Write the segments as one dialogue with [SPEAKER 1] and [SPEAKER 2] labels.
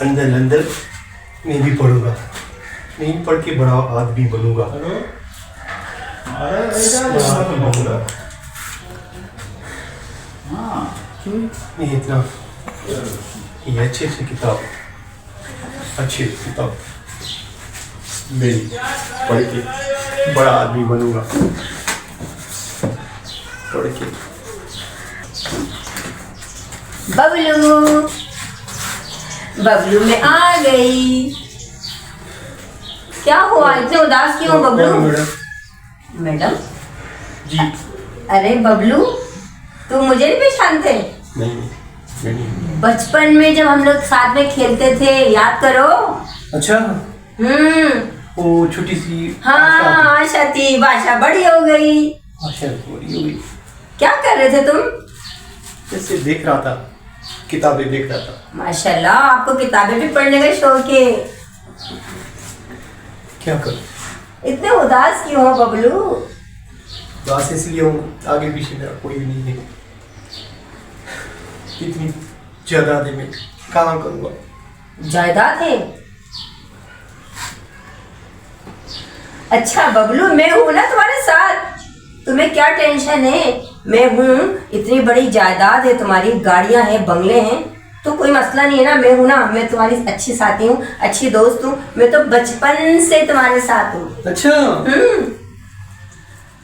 [SPEAKER 1] अंदर अंदर मैं भी पढ़ूंगा, मैं पढ़ के बड़ा आदमी बनूंगा, बनूंगा। ये इतना ये अच्छे किताब मैं पढ़ के बड़ा आदमी बनूंगा, पढ़ के।
[SPEAKER 2] बबलू बबलू मैं आ गई। क्या हुआ, इतने उदास क्यों बबलू? मैडम
[SPEAKER 1] जी।
[SPEAKER 2] अरे बबलू, तुम मुझे नहीं पहचानते?
[SPEAKER 1] नहीं।
[SPEAKER 2] बचपन में जब हम लोग साथ में खेलते थे, याद करो।
[SPEAKER 1] अच्छा। वो छोटी सी
[SPEAKER 2] हाँ आशा थी, भाषा बड़ी हो गई।
[SPEAKER 1] आशा बड़ी हो गई।
[SPEAKER 2] क्या कर रहे थे तुम?
[SPEAKER 1] जैसे देख रहा था, किताबें देख रहा था।
[SPEAKER 2] माशाल्लाह, आपको किताबें भी पढ़ने का शौक है।
[SPEAKER 1] क्या करूं?
[SPEAKER 2] इतने उदास क्यों हो बबलू?
[SPEAKER 1] उदास इसलिए हूँ, आगे पीछे मेरा कोई भी नहीं है। इतनी जायदाद है, मैं कहाँ करूँगा?
[SPEAKER 2] जायदाद है? अच्छा बबलू, मैं हूँ ना तुम्हारे साथ, तुम्हें क्या टेंशन है? मैं हूँ, इतनी बड़ी जायदाद है तुम्हारी, गाड़ियां हैं, बंगले हैं, तो कोई मसला नहीं है ना। मैं हूँ ना, मैं तुम्हारी अच्छी साथी हूँ, अच्छी दोस्त हूँ, मैं तो बचपन से तुम्हारे साथ हूँ।
[SPEAKER 1] अच्छा।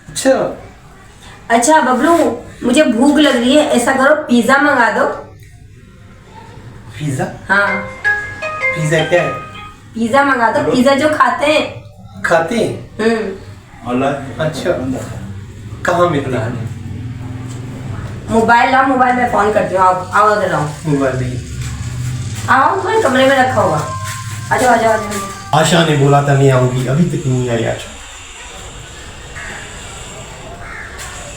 [SPEAKER 1] अच्छा।
[SPEAKER 2] अच्छा बबलू, मुझे भूख लग रही है, ऐसा करो पिज्जा मंगा दो।
[SPEAKER 1] पिज्जा?
[SPEAKER 2] हाँ
[SPEAKER 1] पिज्जा क्या है?
[SPEAKER 2] पिज्जा मंगा दो, पिज्जा जो खाते हैं।
[SPEAKER 1] खाते हैं? अच्छा, कहाँ मिलता है?
[SPEAKER 2] मोबाइल लाओ, मोबाइल में फोन करती हूँ। आओ उधर आओ।
[SPEAKER 1] मोबाइल नहीं।
[SPEAKER 2] आओ, तुम्हारे कमरे में रखा होगा। आ जाओ आ जाओ आ जाओ।
[SPEAKER 1] आशा ने बोला था नहीं आऊंगी, अभी तक नहीं आई आशा।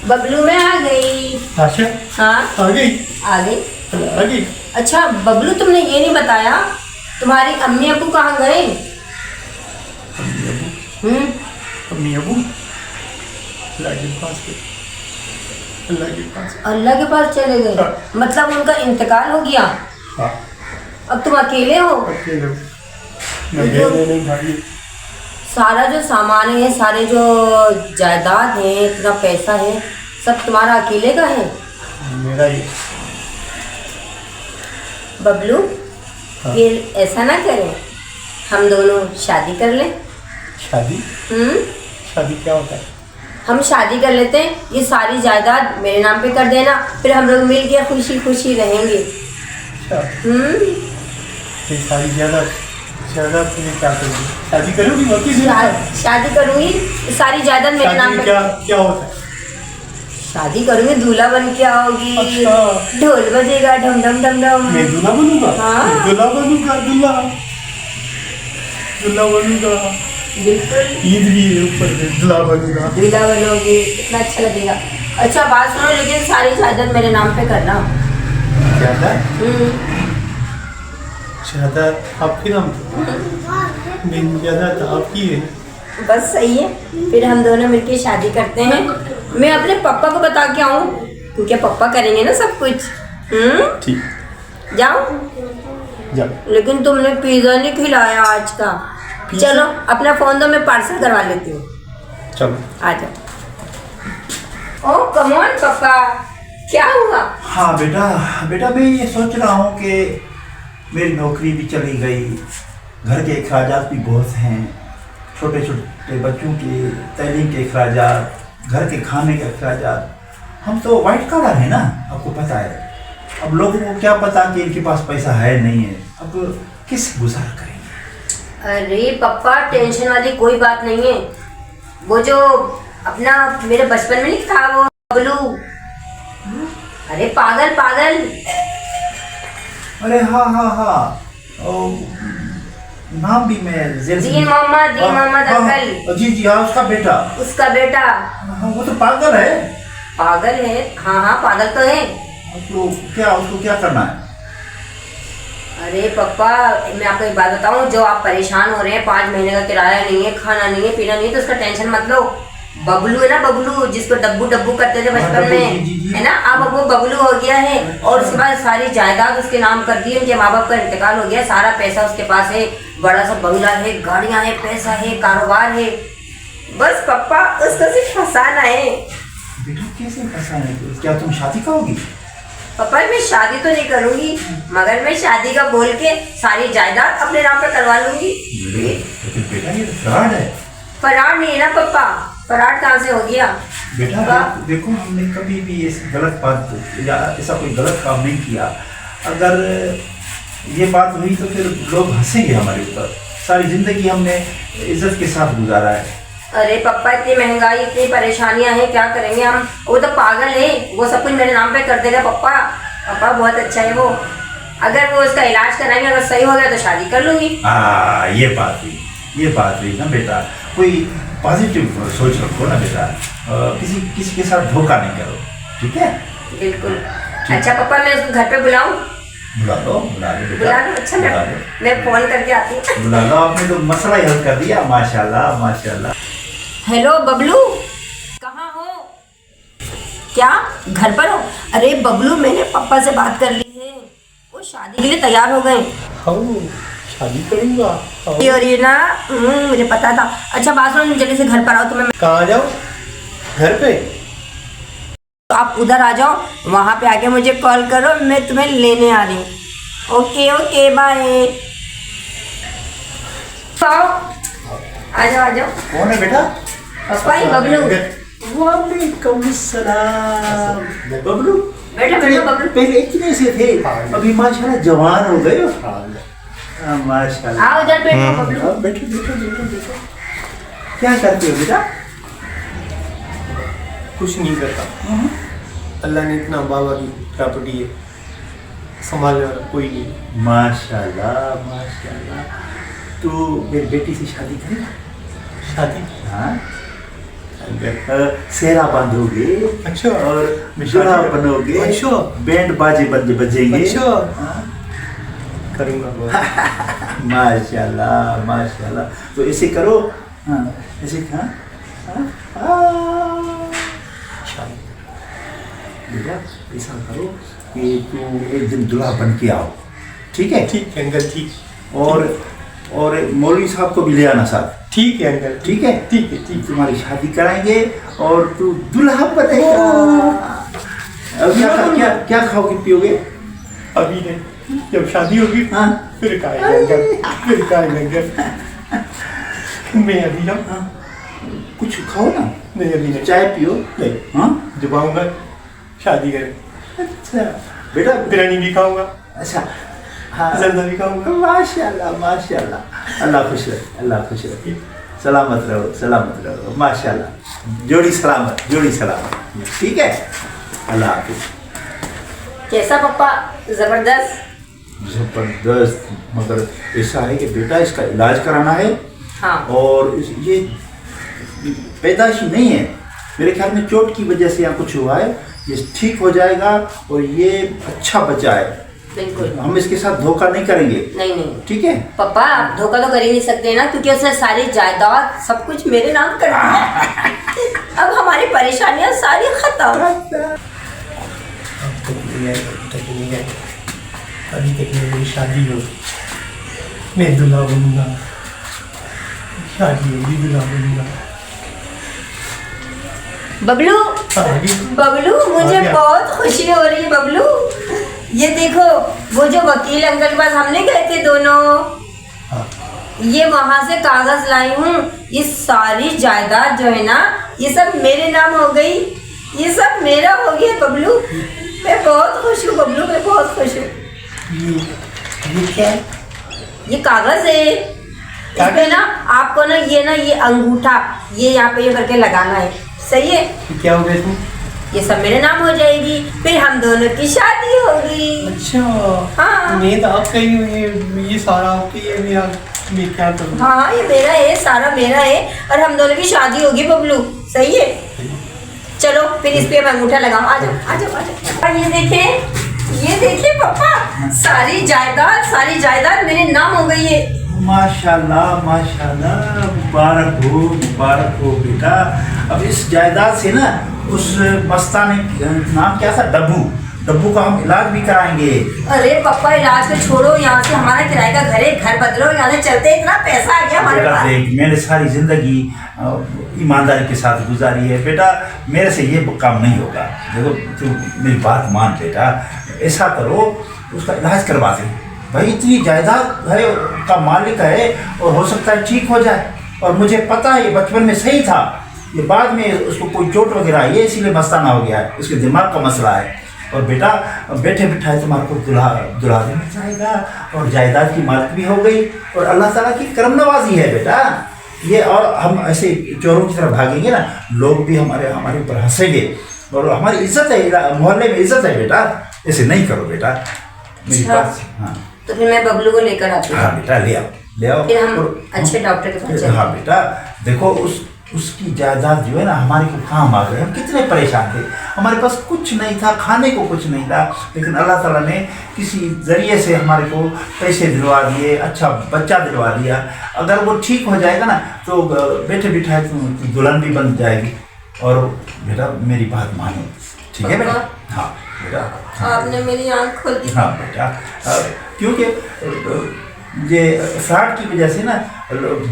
[SPEAKER 2] बबलू मैं आ गई।
[SPEAKER 1] आशा?
[SPEAKER 2] हाँ
[SPEAKER 1] आ गई।
[SPEAKER 2] आ गई।
[SPEAKER 1] आ गई।
[SPEAKER 2] अच्छा बबलू, तुमने ये नहीं बताया तुम्हारी अम्मी अब्बू कहाँ गए?
[SPEAKER 1] अम्मी अबू अल्लाह के पास गए।
[SPEAKER 2] अल्लाह के पास चले गए?
[SPEAKER 1] हाँ।
[SPEAKER 2] मतलब उनका इंतकाल हो गया?
[SPEAKER 1] हाँ।
[SPEAKER 2] अब तुम अकेले हो?
[SPEAKER 1] अकेले हो। नहीं भाई।
[SPEAKER 2] सारा जो सामान है, सारे जो जायदाद है, इतना पैसा है, सब तुम्हारा अकेले का है?
[SPEAKER 1] मेरा ही।
[SPEAKER 2] बबलू
[SPEAKER 1] हाँ।
[SPEAKER 2] ये ऐसा ना करें, हम दोनों शादी कर लें।
[SPEAKER 1] शादी? शादी क्या होता है?
[SPEAKER 2] हम शादी कर लेते हैं, ये सारी जायदाद मेरे नाम पे कर देना, फिर हम लोग मिल के खुशी खुशी रहेंगे।
[SPEAKER 1] अच्छा। ये सारी जायदाद तुमने क्या करोगी? शादी करोगी?
[SPEAKER 2] शादी करूंगी, सारी जायदाद मेरे नाम पे।
[SPEAKER 1] क्या होता है?
[SPEAKER 2] शादी करूंगी, दूल्हा बन के आओगी।
[SPEAKER 1] अच्छा।
[SPEAKER 2] ढोल बजेगा, डम डम डम डम।
[SPEAKER 1] मैं दूल्हा बनूंगा?
[SPEAKER 2] हाँ।
[SPEAKER 1] दूल्हा बनूंगा।
[SPEAKER 2] बिल्कुल।
[SPEAKER 1] ईद भी है ऊपर से, दूल्हा बनूंगा।
[SPEAKER 2] दूल्हा बनोगी, कितना अच्छा लगेगा। अच्छा बात सुनो, लेकिन सारी जायदाद मेरे नाम पे करना।
[SPEAKER 1] जायदाद आपके नाम पे? मेरी जायदाद आपकी है।
[SPEAKER 2] बस सही है, फिर हम दोनों मिलके शादी करते हैं। मैं अपने पापा को बता के आऊँ, क्योंकि पापा करेंगे ना सब कुछ।
[SPEAKER 1] ठीक।
[SPEAKER 2] जाओ। लेकिन तुमने पिज्जा नहीं खिलाया आज का। चलो अपना फोन दो, मैं पार्सल करवा लेती हूँ।
[SPEAKER 1] चलो
[SPEAKER 2] आ जाओ। ओ कम ऑन पापा, क्या हुआ?
[SPEAKER 3] हाँ बेटा मैं ये सोच रहा हूँ कि मेरी नौकरी भी चली गई, घर के अखराजात भी बहुत हैं, छोटे छोटे बच्चों के तैलीम के अखराजात, घर के खाने के अखराजात। हम तो वाइट कॉलर है ना, आपको पता है। अब लोगों को क्या पता कि इनके पास पैसा है नहीं है, अब किससे गुजारा करेंगे?
[SPEAKER 2] अरे पापा, टेंशन वाली कोई बात नहीं है। वो जो अपना मेरे बचपन में नहीं था वो बबलू, अरे पागल।
[SPEAKER 3] अरे हाँ नाम भी मैं
[SPEAKER 2] दीन मोहम्मद अंकल।
[SPEAKER 3] जी हाँ, उसका बेटा। हाँ, वो तो पागल है।
[SPEAKER 2] हाँ पागल तो है।
[SPEAKER 3] तो क्या उसको क्या करना है?
[SPEAKER 2] अरे पापा, मैं आपको एक बात बताऊं, जो आप परेशान हो रहे हैं, 5 महीने का किराया नहीं है, खाना नहीं है, पीना नहीं है, तो उसका टेंशन मत लो। बबलू है ना, बबलू जिसको डब्बू डब्बू करते थे बचपन में,
[SPEAKER 3] जी।
[SPEAKER 2] है ना, अब वो बबलू हो गया है। और उसके बाद सारी जायदाद उसके नाम कर दी, उनके माँ बाप का इंतकाल हो गया, सारा पैसा उसके पास है, बड़ा सा बंगला है, गाड़ियां है, पैसा है, कारोबार है। बस पापा उसको सिर्फ फंसाना है।
[SPEAKER 3] बेटा कैसे फंसाना है? क्या तुम शादी करोगी?
[SPEAKER 2] पापा मैं शादी तो नहीं करूंगी, मगर मैं शादी का बोल के सारी जायदाद अपने नाम पे करवा लूंगी।
[SPEAKER 3] लेकिन बेटा ये तो फ्रॉड है।
[SPEAKER 2] फरार नहीं है ना पापा, फरार कहाँ से हो गया?
[SPEAKER 3] बेटा देखो हमने कभी भी ऐसी गलत बात या ऐसा कोई गलत काम नहीं किया। अगर ये बात हुई तो फिर लोग हंसेंगे हमारे ऊपर। सारी जिंदगी हमने इज्जत के साथ गुजारा है।
[SPEAKER 2] अरे पापा इतनी महंगाई, इतनी परेशानियां हैं, क्या करेंगे हम? वो तो पागल है, वो सब कुछ मेरे नाम पे कर देगा पापा। पापा बहुत अच्छा है वो, अगर वो उसका इलाज कराएंगे, अगर सही हो गया तो शादी कर लूंगी।
[SPEAKER 3] ये बात हुई ना बेटा। कोई पॉजिटिव सोच रखो ना बेटा। किसी के साथ धोखा नहीं करो, ठीक है?
[SPEAKER 2] बिल्कुल। अच्छा पापा मैं उसको घर पे बुलाऊं?
[SPEAKER 3] बुला लो बेटा।
[SPEAKER 2] बुला लो। अच्छा मैं फोन करके आती हूँ।
[SPEAKER 3] बुला लो। आपने तो मसला ही हल कर दिया। माशाल्लाह माशाल्लाह।
[SPEAKER 2] हेलो बबलू, कहाँ हो? क्या घर पर हो? अरे बबलू मैंने पापा से बात कर ली है, वो शादी के लिए तैयार हो गए।
[SPEAKER 1] हाँ शादी करूँगा।
[SPEAKER 2] और ये ना मुझे पता था। अच्छा बात सुनो, जल्दी से घर पर आओ तो मैं
[SPEAKER 1] कहाँ जाओ? घर पे?
[SPEAKER 2] आप उधर आ जाओ, वहाँ पे आके मुझे कॉल करो, मैं तुम्हें लेने आ रही हूँ। Okay okay bye. आ जाओ।
[SPEAKER 3] कौन है बेटा?
[SPEAKER 2] पापा ही बबलू।
[SPEAKER 3] वालेकुम सलाम। बबलू
[SPEAKER 2] बैठो बबलू।
[SPEAKER 3] पहले इतने से थे, अभी माशाल्लाह जवान हो गए हो। माशाल्लाह।
[SPEAKER 2] आओ इधर बैठो बबलू।
[SPEAKER 3] बैठो। क्या करते हो बेटा?
[SPEAKER 1] कुछ नहीं करता। अल्लाह ने इतना बाबा की प्रॉपर्टी है, संभालने वाला कोई नहीं।
[SPEAKER 3] माशाल्लाह। तो मेरी बेटी से शादी करेगा?
[SPEAKER 1] शादी?
[SPEAKER 3] हाँ। सेहरा बांधोगे।
[SPEAKER 1] अच्छा।
[SPEAKER 3] और
[SPEAKER 1] शादी
[SPEAKER 3] जोड़ा बनोगे।
[SPEAKER 1] अच्छा।
[SPEAKER 3] बैंड बाजे बजेंगे।
[SPEAKER 1] अच्छा।
[SPEAKER 3] हाँ?
[SPEAKER 1] करूँगा।
[SPEAKER 3] माशाल्लाह। तो ऐसे करो। हाँ ऐसे बेटा ऐसा करो कि तू एक दिन दूल्हा बन के आओ, ठीक है?
[SPEAKER 1] ठीक है अंकल, ठीक।
[SPEAKER 3] और मौलवी साहब को भी ले आना साथ।
[SPEAKER 1] ठीक है अंकल,
[SPEAKER 3] ठीक है?
[SPEAKER 1] ठीक है। ठीक।
[SPEAKER 3] तुम्हारी शादी कराएंगे और तू दूल्हा बनेगा। अब क्या खाओगे पियोगे?
[SPEAKER 1] अभी नहीं, जब शादी होगी
[SPEAKER 3] हाँ
[SPEAKER 1] फिर खाएंगे। मैं अभी जाऊँ?
[SPEAKER 3] कुछ खाओ ना।
[SPEAKER 1] नहीं अभी नहीं।
[SPEAKER 3] चाय पियो।
[SPEAKER 1] नहीं।
[SPEAKER 3] हाँ
[SPEAKER 1] जब आऊँगा शादी करें।
[SPEAKER 3] अच्छा बेटा।
[SPEAKER 1] बिरयानी भी खाऊंगा।
[SPEAKER 3] अच्छा हाँ
[SPEAKER 1] जर्दा भी खाऊंगा।
[SPEAKER 3] माशाल्लाह। अल्लाह खुश रहे। सलामत रहो। माशाल्लाह। जोड़ी सलामत। ठीक है? अल्लाह हाफिज।
[SPEAKER 2] कैसा पापा? जबरदस्त।
[SPEAKER 3] मगर ऐसा है कि बेटा इसका इलाज कराना है।
[SPEAKER 2] हाँ।
[SPEAKER 3] और ये पैदाइशी नहीं है, मेरे ख्याल में चोट की वजह से यहाँ कुछ हुआ है। ये ठीक हो जाएगा और ये अच्छा बच्चा है।
[SPEAKER 2] बिल्कुल।
[SPEAKER 3] हम इसके साथ धोखा नहीं करेंगे।
[SPEAKER 2] नहीं।
[SPEAKER 3] ठीक है?
[SPEAKER 2] पापा आप धोखा तो कर ही नहीं सकते ना, क्योंकि उसने सारी जायदाद सब कुछ मेरे नाम कर दिया। अब हमारी परेशानियां सारी खत्म।
[SPEAKER 1] अभी तक मेरी शादी होगी, मैं दूल्हा बनूंगा। शादी होगी, दूल्हा बनूंगा।
[SPEAKER 2] बबलू मुझे बहुत खुशी हो रही है बबलू। ये देखो वो जो वकील अंकल के पास हमने गए थे दोनों, ये वहां से कागज लाई हूँ। ये सारी जायदाद जो है ना, ये सब मेरे नाम हो गई, ये सब मेरा हो गया बबलू। मैं बहुत खुश हूँ बबलू, मैं बहुत खुश हूँ।
[SPEAKER 1] ये क्या है?
[SPEAKER 2] ये कागज है, इसमें ना आपको ना ये अंगूठा ये यहाँ पे ये करके लगाना है, सही है?
[SPEAKER 1] क्या होगा इसमें?
[SPEAKER 2] ये सब मेरे नाम हो जाएगी, फिर हम दोनों की शादी होगी।
[SPEAKER 1] अच्छा।
[SPEAKER 2] हाँ।
[SPEAKER 1] मैं तो आपका ही, ये सारा आपका ही है, मैं क्या करूँ?
[SPEAKER 2] हाँ ये मेरा है, सारा मेरा है, और हम दोनों की शादी होगी बबलू, सही है? चलो फिर इस पे अंगूठा लगाओ। आ जाओ। और ये देखे पापा, सारी जायदाद मेरे नाम हो गई है।
[SPEAKER 3] माशाल्लाह माशाल्लाह, मुबारक हो बेटा। अब इस जायदाद से ना उस मस्ताने नाम क्या था, डब्बू का हम इलाज भी कराएंगे।
[SPEAKER 2] अरे पापा इलाज को छोड़ो, यहाँ से हमारा किराए का घर है, घर बदलो, यहाँ से चलते इतना पैसा आ गया हमारे
[SPEAKER 3] बेटा
[SPEAKER 2] पास।
[SPEAKER 3] देख, मैंने सारी जिंदगी ईमानदारी के साथ गुजारी है बेटा, मेरे से ये काम नहीं होगा। देखो तू मेरी बात मान बेटा, ऐसा करो उसका इलाज करवाते हैं। भाई इतनी जायदाद है का मालिक है और हो सकता है ठीक हो जाए। और मुझे पता है ये बचपन में सही था, ये बाद में उसको कोई चोट वगैरह आई है इसीलिए मस्ताना हो गया है, उसके दिमाग का मसला है। और बेटा बैठे बिठाए तुम्हारे को दुल्हा देना चाहेगा और जायदाद की मालिक भी हो गई और अल्लाह ताला की करम नवाजी है बेटा ये। और हम ऐसे चोरों की तरफ भागेंगे ना, लोग भी हमारे ऊपर हंसेंगे और हमारी इज्जत है, मोहल्ले में इज्जत है बेटा। ऐसे नहीं करो बेटा, मेरी बात। हाँ
[SPEAKER 2] तो फिर मैं बबलू को लेकर आती हूँ।
[SPEAKER 3] हाँ बेटा ले आओ।
[SPEAKER 2] फिर हम अच्छे डॉक्टर के पास चलते हैं।
[SPEAKER 3] हाँ बेटा देखो उसकी जायदाद जो है ना हमारे को काम आ गए। हम कितने परेशान थे, हमारे पास कुछ नहीं था, खाने को कुछ नहीं था, लेकिन अल्लाह ताला ने किसी जरिए से हमारे को पैसे दिलवा दिए, अच्छा बच्चा दिलवा दिया। अगर वो ठीक हो जाएगा ना तो बैठे बिठाए दुल्हन भी बन जाएगी। और बेटा मेरी बात मानो, ठीक है बेटा? हाँ बेटा
[SPEAKER 2] आपने मेरी आँख खोल दी।
[SPEAKER 3] हाँ बेटा, क्योंकि ये फ्रॉड की वजह से ना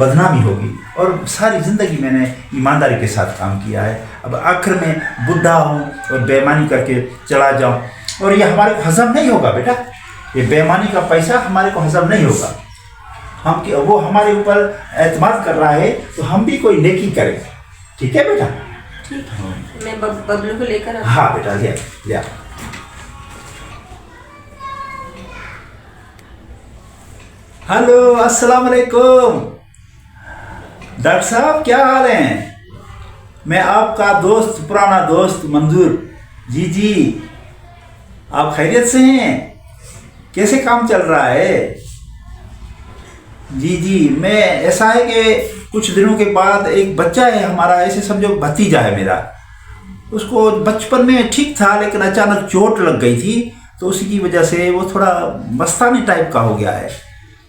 [SPEAKER 3] बदनामी होगी और सारी ज़िंदगी मैंने ईमानदारी के साथ काम किया है। अब आखिर में बुढ़ा हूँ और बेईमानी करके चला जाऊँ और ये हमारे को हजम नहीं होगा बेटा। ये बेईमानी का पैसा हमारे को हजम नहीं होगा। वो हमारे ऊपर एतमाद कर रहा है तो हम भी कोई नेकी करें, ठीक है बेटा?
[SPEAKER 2] ठीक है, मैं बबलू को लेकर आती हूँ।
[SPEAKER 3] हाँ बेटा ले आ। हेलो अस्सलाम वालेकुम डॉक्टर साहब, क्या हाल है? मैं आपका दोस्त, पुराना दोस्त मंजूर। जी आप खैरियत से हैं? कैसे काम चल रहा है? जी मैं ऐसा है कि कुछ दिनों के बाद एक बच्चा है हमारा, ऐसे समझो भतीजा है मेरा। उसको बचपन में ठीक था लेकिन अचानक चोट लग गई थी तो उसी की वजह से वो थोड़ा मस्तानी टाइप का हो गया है।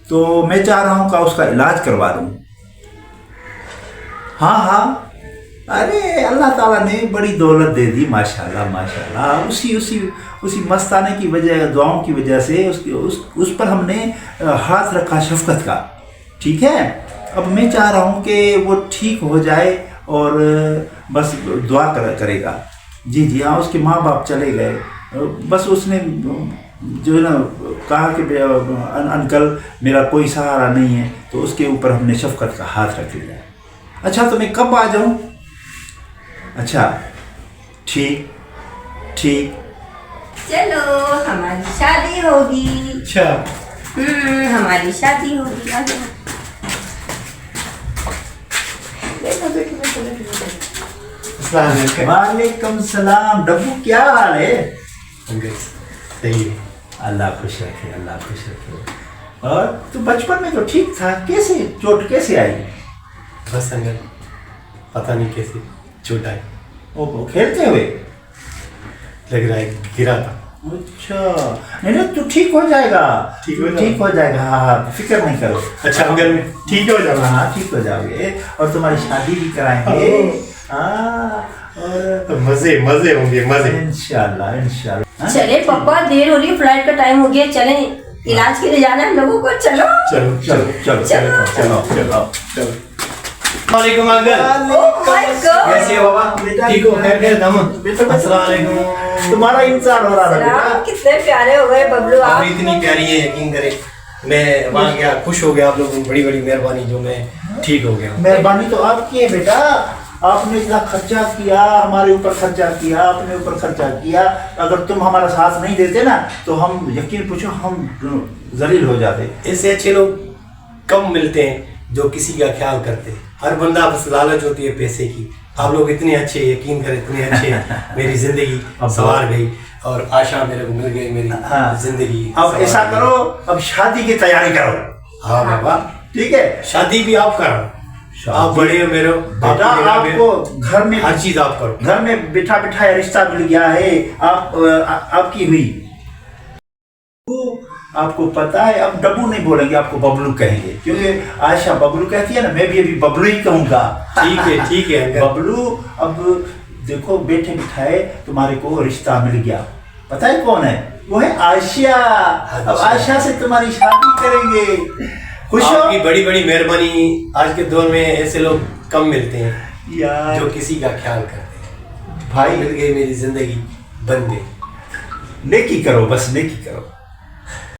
[SPEAKER 3] तो मैं चाह रहा हूँ कि उसका इलाज करवा दूँ। हाँ अरे अल्लाह ताला ने बड़ी दौलत दे दी माशाल्लाह। उसी मस्ताने की वजह, दुआओं की वजह से उस पर हमने हाथ रखा शफकत का, ठीक है? अब मैं चाह रहा हूँ कि वो ठीक हो जाए और बस दुआ करेगा। जी हाँ, उसके माँ बाप चले गए, बस उसने जो है ना कहा कि अंकल मेरा कोई सहारा नहीं है, तो उसके ऊपर हमने शफकत का हाथ रख लिया। अच्छा तो मैं कब आ जाऊँ? अच्छा ठीक
[SPEAKER 2] चलो हमारी शादी होगी।
[SPEAKER 1] अच्छा
[SPEAKER 2] हमारी शादी होगी। आ जाओ।
[SPEAKER 3] वालेकुम सलाम। डब्बू क्या हाल है?
[SPEAKER 1] सही है,
[SPEAKER 3] अल्लाह खुश रखे। और तू बचपन में तो ठीक था, कैसे चोट कैसे आई?
[SPEAKER 1] बस अंकल पता नहीं कैसे चोट आई,
[SPEAKER 3] वो खेलते हुए
[SPEAKER 1] लग रहा है गिरा था।
[SPEAKER 3] अच्छा नहीं तू ठीक हो जाएगा। ठीक हो जाएगा। हाँ फिक्र नहीं करो।
[SPEAKER 1] अच्छा अंकल मैं ठीक हो जाऊंगा?
[SPEAKER 3] हाँ ठीक हो जाओगे और तुम्हारी शादी भी कराएंगे। हाँ और
[SPEAKER 1] तो मजे होंगे मजे।
[SPEAKER 3] इंशाल्लाह।
[SPEAKER 2] चले पापा, देर हो रही है, फ्लाइट का टाइम हो गया, चले इलाज के लिए जाना है हम लोगों को। चलो
[SPEAKER 1] वालेकुम अंकल। कैसे हो बाबा? ठीक हो? खैर अस्सलाम वालेकुम।
[SPEAKER 3] तुम्हारा इंतजार हो रहा था बेटा।
[SPEAKER 2] कितने प्यारे हो गए बबलू
[SPEAKER 1] आप
[SPEAKER 2] आप।
[SPEAKER 1] इतनी प्यारी है, यकीन करें मैं वहाँ गया, खुश हो गया। आप लोगों की बड़ी मेहरबानी जो मैं ठीक हो गया।
[SPEAKER 3] मेहरबानी तो आपकी है बेटा, आपने इतना खर्चा किया, हमारे ऊपर खर्चा किया, अपने ऊपर खर्चा किया। अगर तुम हमारा साथ नहीं देते ना तो हम यकीन पूछो हम जलील हो जाते।
[SPEAKER 1] ऐसे अच्छे लोग कम मिलते हैं जो किसी का ख्याल करते हैं। हर बंदा बस लालच होती है पैसे की। आप लोग इतने अच्छे, यकीन करें इतने अच्छे मेरी जिंदगी संवार गई और आशा मेरे को मिल गई मेरी जिंदगी।
[SPEAKER 3] अब ऐसा करो, अब शादी की तैयारी करो।
[SPEAKER 1] हाँ बाबा
[SPEAKER 3] ठीक है,
[SPEAKER 1] शादी भी आप करो। आप बड़े हो मेरे
[SPEAKER 3] बेटा, आपको घर में
[SPEAKER 1] हर चीज आप करो।
[SPEAKER 3] घर में बिठा रिश्ता मिल गया है, आपकी हुई। आपको पता है, अब डब्बू नहीं बोलेंगे, आपको बबलू कहेंगे, क्योंकि आयशा बबलू कहती है ना, मैं भी अभी बबलू ही कहूँगा।
[SPEAKER 1] ठीक है अंकल।
[SPEAKER 3] बबलू, अब देखो बैठे बिठाए तुम्हारे को रिश्ता मिल गया, पता है कौन है? वो है आयशा। अब आयशा से तुम्हारी शादी करेंगे। खुश हो?
[SPEAKER 1] आपकी बड़ी बड़ी मेहरबानी। आज के दौर में ऐसे लोग कम मिलते हैं
[SPEAKER 3] यार,
[SPEAKER 1] जो किसी का ख्याल करते हैं।
[SPEAKER 3] भाई
[SPEAKER 1] मिल गई, मेरी जिंदगी बन गई।
[SPEAKER 3] नेकी करो, बस नेकी करो।